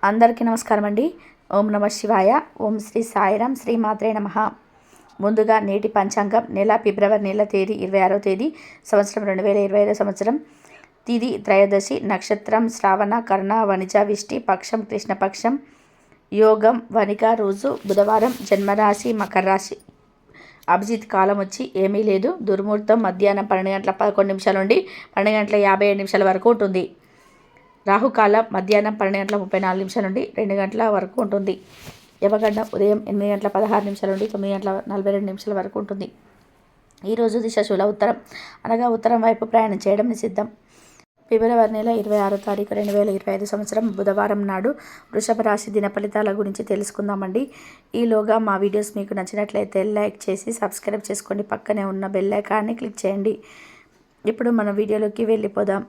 అందరికీ నమస్కారం అండి. ఓం నమ శివాయ. ఓం శ్రీ సాయిరాం. శ్రీ మాత్రే నమః. ముందుగా నేటి పంచాంగం నెల ఫిబ్రవరి నెల తేదీ 26వ తేదీ సంవత్సరం 2025 సంవత్సరం. తిథి త్రయోదశి, నక్షత్రం శ్రావణ, కర్ణ, వణిజ, విష్టి, పక్షం కృష్ణపక్షం, యోగం వనిక, రోజు బుధవారం, జన్మరాశి మకర రాశి. అభిజిత్ కాలం వచ్చి ఏమీ లేదు. దుర్ముహూర్తం మధ్యాహ్నం 12:11 నుండి 12:57 వరకు ఉంటుంది. రాహుకాలం మధ్యాహ్నం 12:34 నుండి 2 గంటల వరకు ఉంటుంది. యమగండం ఉదయం 8:16 నుండి 9:42 వరకు ఉంటుంది. ఈరోజు దిశ శూల ఉత్తరం, అనగా ఉత్తరం వైపు ప్రయాణం చేయడం నిషిద్ధం. ఫిబ్రవరి నెల 26వ తారీఖు 2025 సంవత్సరం బుధవారం నాడు వృషభ రాశి దిన ఫలితాల గురించి తెలుసుకుందామండి. ఈలోగా మా వీడియోస్ మీకు నచ్చినట్లయితే లైక్ చేసి సబ్స్క్రైబ్ చేసుకోండి. పక్కనే ఉన్న బెల్ ఐకాన్ని క్లిక్ చేయండి. ఇప్పుడు మన వీడియోలోకి వెళ్ళిపోదాం.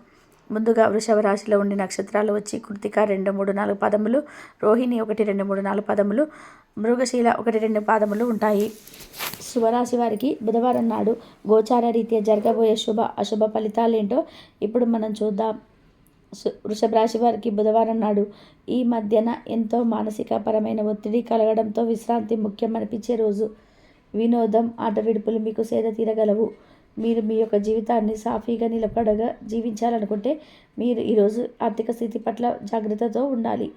ముందుగా వృషభ రాశిలో ఉండే నక్షత్రాలు వచ్చి కృతిక 2, 3, 4 పాదములు, రోహిణి 1, 2, 3, 4 పాదములు, మృగశీల 1, 2 పాదములు ఉంటాయి. శుభరాశి వారికి బుధవారం నాడు గోచార రీత్యా జరగబోయే శుభ అశుభ ఫలితాలేంటో ఇప్పుడు మనం చూద్దాం. వృషభ రాశి వారికి బుధవారం నాడు ఈ మధ్యన ఎంతో మానసికపరమైన ఒత్తిడి కలగడంతో విశ్రాంతి ముఖ్యం అనిపించే రోజు. వినోదం, ఆట విడుపులు మీకు సేద తీరగలవు. మీరు మీ యొక్క జీవితాన్ని సాఫీగా నిలబడగా జీవించాలనుకుంటే మీరు ఈరోజు ఆర్థిక స్థితి పట్ల జాగ్రత్తతో ఉండాలి.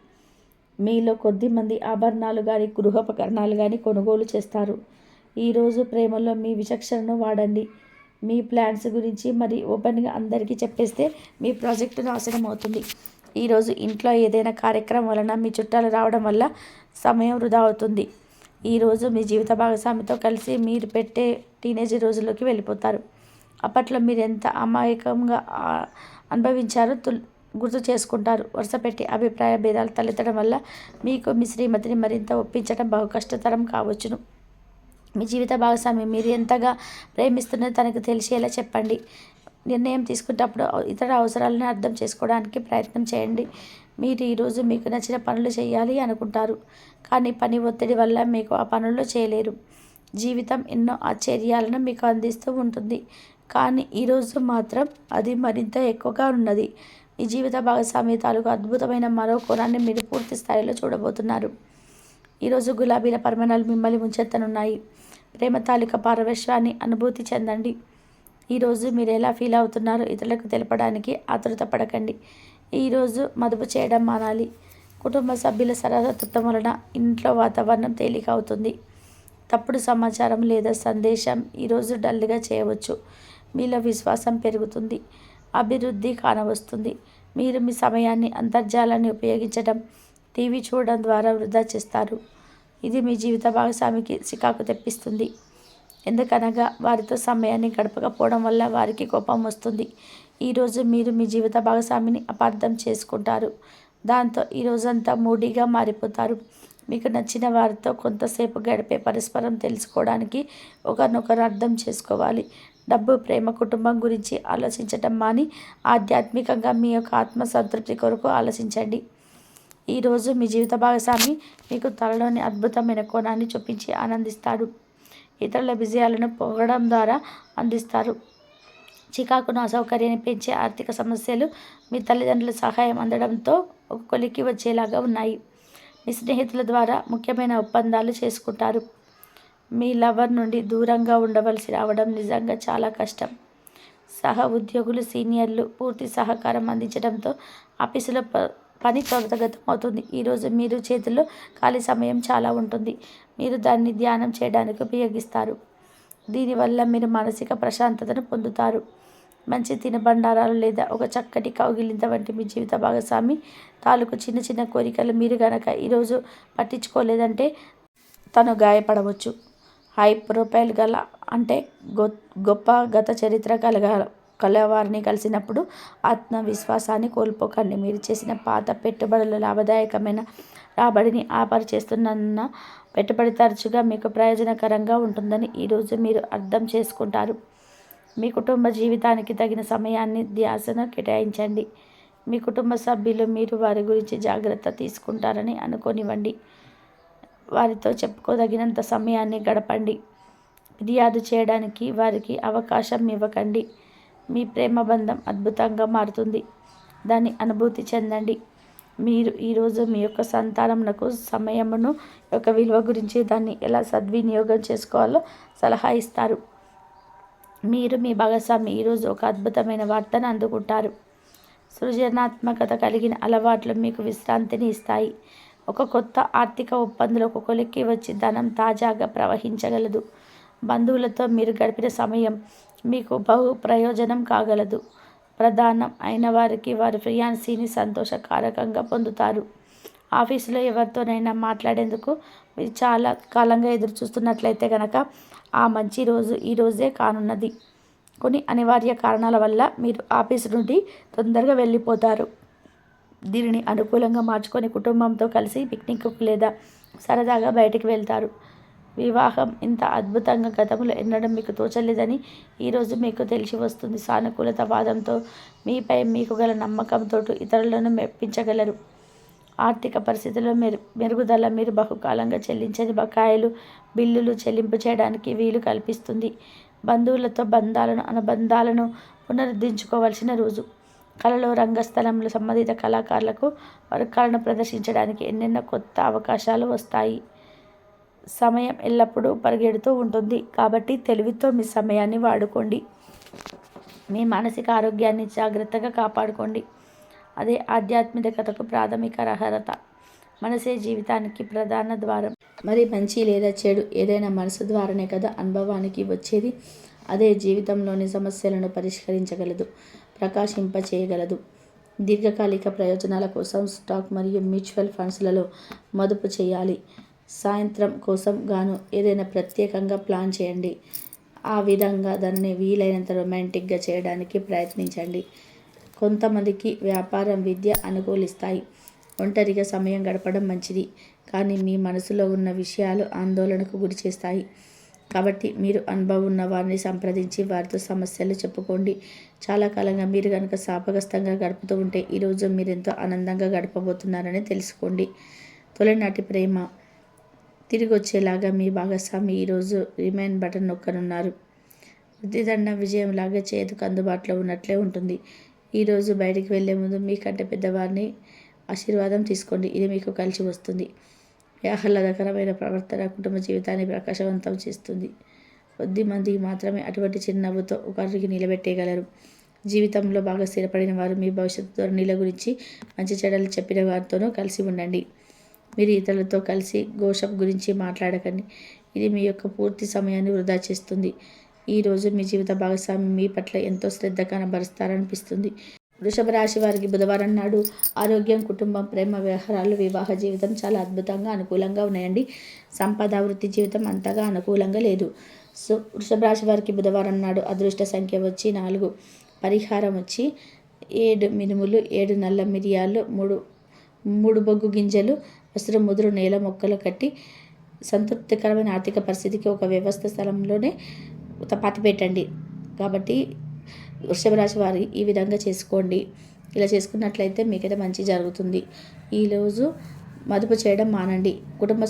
మీలో కొద్ది మంది ఆభరణాలు కానీ గృహోపకరణాలు కానీ కొనుగోలు చేస్తారు. ఈరోజు ప్రేమలో మీ విచక్షణను వాడండి. మీ ప్లాన్స్ గురించి మరి ఓపెన్గా అందరికీ చెప్పేస్తే మీ ప్రాజెక్టు నాశనం అవుతుంది. ఈరోజు ఇంట్లో ఏదైనా కార్యక్రమం వలన మీ చుట్టాలు రావడం వల్ల సమయం వృధా అవుతుంది. ఈరోజు మీ జీవిత భాగస్వామితో కలిసి మీరు పెట్టే టీనేజ్ రోజుల్లోకి వెళ్ళిపోతారు. అప్పట్లో మీరు ఎంత అమాయకంగా అనుభవించారో గుర్తు చేసుకుంటారు. వరుస పెట్టి అభిప్రాయ భేదాలు తలెత్తడం వల్ల మీకు మీ శ్రీమతిని మరింత ఒప్పించడం బహు కష్టతరం కావచ్చును. మీ జీవిత భాగస్వామి మీరు ఎంతగా ప్రేమిస్తున్నది తనకు తెలిసేలా చెప్పండి. నిర్ణయం తీసుకునేటప్పుడు ఇతర అవసరాలను అర్థం చేసుకోవడానికి ప్రయత్నం చేయండి. మీరు ఈరోజు మీకు నచ్చిన పనులు చేయాలి అనుకుంటారు, కానీ పని ఒత్తిడి వల్ల మీకు ఆ పనులు చేయలేరు. జీవితం ఎన్నో ఆశ్చర్యాలను మీకు అందిస్తూ ఉంటుంది, కానీ ఈరోజు మాత్రం అది మరింత ఎక్కువగా ఉన్నది. మీ జీవిత భాగస్వామి తాలూకు అద్భుతమైన మరో కోణాన్ని మీరు పూర్తి స్థాయిలో చూడబోతున్నారు. ఈరోజు గులాబీల పరిమాణాలు మిమ్మల్ని ముంచెత్తనున్నాయి. ప్రేమ తాలూకా పారవశ్యాన్ని అనుభూతి చెందండి. ఈరోజు మీరు ఎలా ఫీల్ అవుతున్నారో ఇతరులకు తెలపడానికి ఆతృత పడకండి. ఈరోజు మదుపు చేయడం మానాలి. కుటుంబ సభ్యుల సరసత్వం వలన ఇంట్లో వాతావరణం తేలిక అవుతుంది. తప్పుడు సమాచారం లేదా సందేశం ఈరోజు డల్గా చేయవచ్చు. మీలో విశ్వాసం పెరుగుతుంది. అభివృద్ధి కానవస్తుంది. మీరు మీ సమయాన్ని అంతర్జాలాన్ని ఉపయోగించడం, టీవీ చూడడం ద్వారా వృధా చేస్తారు. ఇది మీ జీవిత భాగస్వామికి చికాకు తెప్పిస్తుంది. ఎందుకనగా వారితో సమయాన్ని గడపకపోవడం వల్ల వారికి కోపం వస్తుంది. ఈరోజు మీరు మీ జీవిత భాగస్వామిని అపార్థం చేసుకుంటారు. దాంతో ఈ రోజంతా మూడీగా మారిపోతారు. మీకు నచ్చిన వారితో కొంతసేపు గడిపే పరస్పరం తెలుసుకోవడానికి ఒకరినొకరు అర్థం చేసుకోవాలి. డబ్బు, ప్రేమ, కుటుంబం గురించి ఆలోచించటం మాని ఆధ్యాత్మికంగా మీ యొక్క ఆత్మ సంతృప్తి కొరకు ఆలోచించండి. ఈరోజు మీ జీవిత భాగస్వామి మీకు తనలోని అద్భుతమైన కోణాన్ని చూపించి ఆనందిస్తాడు. ఇతరుల విజయాలను పొగడం ద్వారా అందిస్తారు. చికాకును, అసౌకర్యాన్ని పెంచే ఆర్థిక సమస్యలు మీ తల్లిదండ్రుల సహాయం అందడంతో ఒక కొలిక్కి వచ్చేలాగా ఉన్నాయి. మీ స్నేహితుల ద్వారా ముఖ్యమైన ఒప్పందాలు చేసుకుంటారు. మీ లవర్ నుండి దూరంగా ఉండవలసి రావడం నిజంగా చాలా కష్టం. సహ ఉద్యోగులు, సీనియర్లు పూర్తి సహకారం అందించడంతో ఆఫీసులో పని త్వరితగతం అవుతుంది. ఈరోజు మీరు చేతుల్లో ఖాళీ సమయం చాలా ఉంటుంది. మీరు దాన్ని ధ్యానం చేయడానికి ఉపయోగిస్తారు. దీనివల్ల మీరు మానసిక ప్రశాంతతను పొందుతారు. మంచి తినుబండారాలు లేదా ఒక చక్కటి కౌగిలింత వంటి మీ జీవిత భాగస్వామి తాలూకు చిన్న చిన్న కోరికలు మీరు గనక ఈరోజు పట్టించుకోలేదంటే తను గాయపడవచ్చు. హై ప్రొఫైల్ గల అంటే గొప్ప గత చరిత్ర కలవారిని కలిసినప్పుడు ఆత్మవిశ్వాసాన్ని కోల్పోకండి. మీరు చేసిన పాత పెట్టుబడుల లాభదాయకమైన రాబడిని ఆఫర్ చేస్తున్న పెట్టుబడి తరచుగా మీకు ప్రయోజనకరంగా ఉంటుందని ఈరోజు మీరు అర్థం చేసుకుంటారు. మీ కుటుంబ జీవితానికి తగిన సమయాన్ని, ధ్యాసను కేటాయించండి. మీ కుటుంబ సభ్యులు మీరు వారి గురించి జాగ్రత్త తీసుకుంటారని అనుకోనివ్వండి. వారితో చెప్పుకోదగినంత సమయాన్ని గడపండి. ఫిర్యాదు చేయడానికి వారికి అవకాశం ఇవ్వకండి. మీ ప్రేమ బంధం అద్భుతంగా మారుతుంది. దాన్ని అనుభూతి చెందండి. మీరు ఈరోజు మీ యొక్క సంతానమునకు సమయమును యొక్క విలువ గురించి దాన్ని ఎలా సద్వినియోగం చేసుకోవాలో సలహా ఇస్తారు. మీరు మీ భాగస్వామి ఈరోజు ఒక అద్భుతమైన వార్తను అందుకుంటారు. సృజనాత్మకత కలిగిన అలవాట్లు మీకు విశ్రాంతిని ఇస్తాయి. ఒక కొత్త ఆర్థిక ఒప్పందంలో కొలిక్కి వచ్చి ధనం తాజాగా ప్రవహించగలదు. బంధువులతో మీరు గడిపిన సమయం మీకు బహు ప్రయోజనం కాగలదు. ప్రధానం అయిన వారికి వారి ఫియాన్సీని సంతోషకారకంగా పొందుతారు. ఆఫీసులో ఎవరితోనైనా మాట్లాడేందుకు మీరు చాలా కాలంగా ఎదురు చూస్తున్నట్లయితే కనుక ఆ మంచి రోజు ఈరోజే కానున్నది. కొన్ని అనివార్య కారణాల వల్ల మీరు ఆఫీసు నుండి తొందరగా వెళ్ళిపోతారు. దీనిని అనుకూలంగా మార్చుకొని కుటుంబంతో కలిసి పిక్నిక్కు లేదా సరదాగా బయటికి వెళ్తారు. వివాహం ఇంత అద్భుతంగా గతంలో ఎన్నడం మీకు తోచలేదని ఈరోజు మీకు తెలిసి వస్తుంది. సానుకూలత వాదంతో మీపై మీకు గల నమ్మకంతో ఇతరులను మెప్పించగలరు. ఆర్థిక పరిస్థితుల్లో మెరుగుదల మీరు బహుకాలంగా చెల్లించని బకాయిలు బిల్లులు చెల్లింపు చేయడానికి వీలు కల్పిస్తుంది. బంధువులతో అనుబంధాలను పునరుద్ధరించుకోవాల్సిన రోజు. కళలో రంగస్థలంలో సంబంధిత కళాకారులకు వారి కళను ప్రదర్శించడానికి ఎన్నెన్నో కొత్త అవకాశాలు వస్తాయి. సమయం ఎల్లప్పుడూ పరిగెడుతూ ఉంటుంది కాబట్టి తెలివితో మీ సమయాన్ని వాడుకోండి. మీ మానసిక ఆరోగ్యాన్ని జాగ్రత్తగా కాపాడుకోండి. అదే ఆధ్యాత్మికతకు ప్రాథమిక అర్హత. మనసే జీవితానికి ప్రధాన ద్వారం. మరి మంచి లేదా చెడు ఏదైనా మనసు ద్వారానే కదా అనుభవానికి వచ్చేది. అదే జీవితంలోని సమస్యలను పరిష్కరించగలదు, ప్రకాశింపచేయగలదు. దీర్ఘకాలిక ప్రయోజనాల కోసం స్టాక్ మరియు మ్యూచువల్ ఫండ్స్లలో మదుపు చేయాలి. సాయంత్రం కోసం గాను ఏదైనా ప్రత్యేకంగా ప్లాన్ చేయండి. ఆ విధంగా దానిని వీలైనంత రొమాంటిక్గా చేయడానికి ప్రయత్నించండి. కొంతమందికి వ్యాపారం, విద్య అనుకూలిస్తాయి. ఒంటరిగా సమయం గడపడం మంచిది, కానీ మీ మనసులో ఉన్న విషయాలు ఆందోళనకు గురిచేస్తాయి. కాబట్టి మీరు అనుభవం ఉన్న వారిని సంప్రదించి వారితో సమస్యలు చెప్పుకోండి. చాలా కాలంగా మీరు కనుక శాపగ్రస్తంగా గడుపుతూ ఉంటే ఈరోజు మీరెంతో ఆనందంగా గడపబోతున్నారని తెలుసుకోండి. తొలినాటి ప్రేమ తిరిగి వచ్చేలాగా మీ భాగస్వామి ఈరోజు రిమైండ్ బటన్ నొక్కనున్నారు. వృత్తిదండం విజయంలాగా చేతికి అందుబాటులో ఉన్నట్లే ఉంటుంది. ఈరోజు బయటికి వెళ్లే ముందు మీకంటే పెద్దవారిని ఆశీర్వాదం తీసుకోండి. ఇది మీకు కలిసి వస్తుంది. ఆహ్లాదకరమైన ప్రవర్తన కుటుంబ జీవితాన్ని ప్రకాశవంతం చేస్తుంది. కొద్ది మందికి మాత్రమే అటువంటి చిరునవ్వుతో ఒకరికి నిలబెట్టేయగలరు. జీవితంలో బాగా స్థిరపడిన వారు మీ భవిష్యత్తు ధోరణిల గురించి మంచి చెడ్డలు చెప్పిన వారితోనూ కలిసి ఉండండి. మీరు ఇతరులతో కలిసి గోషప్ గురించి మాట్లాడకండి. ఇది మీ యొక్క పూర్తి సమయాన్ని వృధా చేస్తుంది. ఈరోజు మీ జీవిత భాగస్వామి మీ పట్ల ఎంతో శ్రద్ధ కనబరుస్తారనిపిస్తుంది. వృషభ రాశి వారికి బుధవారం నాడు ఆరోగ్యం, కుటుంబం, ప్రేమ వ్యవహారాలు, వివాహ జీవితం చాలా అద్భుతంగా అనుకూలంగా ఉన్నాయండి. సంపద, వృత్తి జీవితం అంతగా అనుకూలంగా లేదు. సో వృషభ రాశి వారికి బుధవారం నాడు అదృష్ట సంఖ్య వచ్చి 4. పరిహారం వచ్చి 7 మినుములు, 7 నల్ల మిరియాలు, 3 బొగ్గు గింజలు, వస్త్రం, ముదురు నేల మొక్కలు కట్టి సంతృప్తికరమైన ఆర్థిక పరిస్థితికి ఒక వ్యవస్థ స్థలంలోనే పాతి పెట్టండి. కాబట్టి వృషభ రాశి వారి ఈ విధంగా చేసుకోండి. ఇలా చేసుకున్నట్లయితే మీకైతే మంచి జరుగుతుంది. ఈరోజు మదుపు చేయడం మానండి. కుటుంబ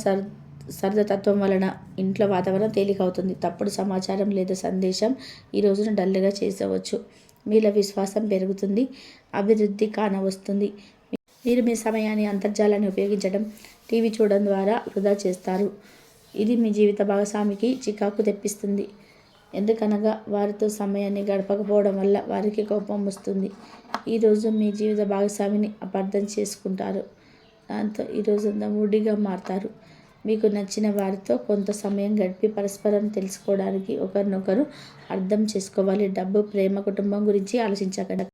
సర్దతత్వం వలన ఇంట్లో వాతావరణం తేలికవుతుంది. తప్పుడు సమాచారం లేదా సందేశం ఈ రోజును డల్గా చేసవచ్చు. మీలో విశ్వాసం పెరుగుతుంది, అభివృద్ధి కానవస్తుంది. మీరు మీ సమయాన్ని అంతర్జాలాన్ని ఉపయోగించడం, టీవీ చూడడం ద్వారా వృధా చేస్తారు. ఇది మీ జీవిత భాగస్వామికి చికాకు తెప్పిస్తుంది. ఎందుకనగా వారితో సమయాన్ని గడపకపోవడం వల్ల వారికి కోపం వస్తుంది. ఈరోజు మీ జీవిత భాగస్వామిని అపార్థం చేసుకుంటారు. దాంతో ఈరోజు మూడిగా మారుతారు. మీకు నచ్చిన వారితో కొంత సమయం గడిపి పరస్పరం తెలుసుకోవడానికి ఒకరినొకరు అర్థం చేసుకోవాలి. డబ్బు, ప్రేమ, కుటుంబం గురించి ఆలోచించకండి.